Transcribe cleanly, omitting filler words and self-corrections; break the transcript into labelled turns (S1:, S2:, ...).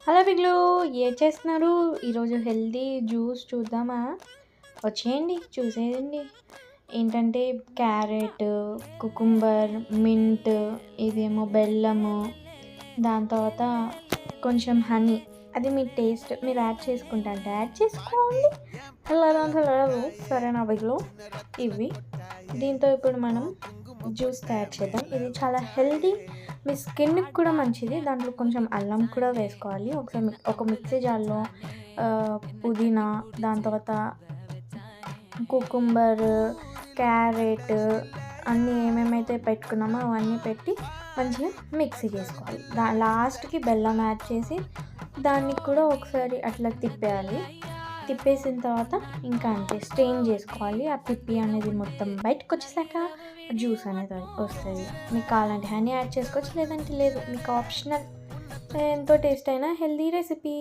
S1: Hello బిగ్లు, ఏం చేస్తున్నారు? ఈరోజు హెల్తీ జ్యూస్ చూద్దామా? వచ్చేయండి చూసేయండి. ఏంటంటే క్యారెట్, కుకుంబర్, మింట్, ఇదేమో బెల్లము, దాని తర్వాత కొంచెం హనీ. అది మీ టేస్ట్, మీరు యాడ్ చేసుకుంటా అంటే యాడ్ చేసుకోండి. లేదు సరేనా బిగ్లు? ఇవి దీంతో ఇప్పుడు మనం జ్యూస్ తయారు చేద్దాం. ఇది చాలా హెల్తీ, మీ స్కిన్కి కూడా మంచిది. దాంట్లో కొంచెం అల్లం కూడా వేసుకోవాలి. ఒకసారి ఒక మిక్సీ జార్లో పుదీనా, దాని తర్వాత కుకుంబర్, క్యారెట్ అన్నీ ఏమేమైతే పెట్టుకున్నామో అవన్నీ పెట్టి మంచిగా మిక్సీ చేసుకోవాలి. లాస్ట్కి బెల్లం యాడ్ చేసి దాన్ని కూడా ఒకసారి అట్లా తిప్పేయాలి. తిప్పేసిన తర్వాత ఇంకా అంతే స్ట్రెయిన్ చేసుకోవాలి. ఆ పిప్పి అనేది మొత్తం బయటకు వచ్చేసాక జ్యూస్ అనేది వస్తుంది. మీకు కావాలంటే హనీ యాడ్ చేసుకోవచ్చు, లేదంటే లేదు, మీకు ఆప్షనల్. ఎంతో టేస్ట్ అయినా హెల్దీ రెసిపీ.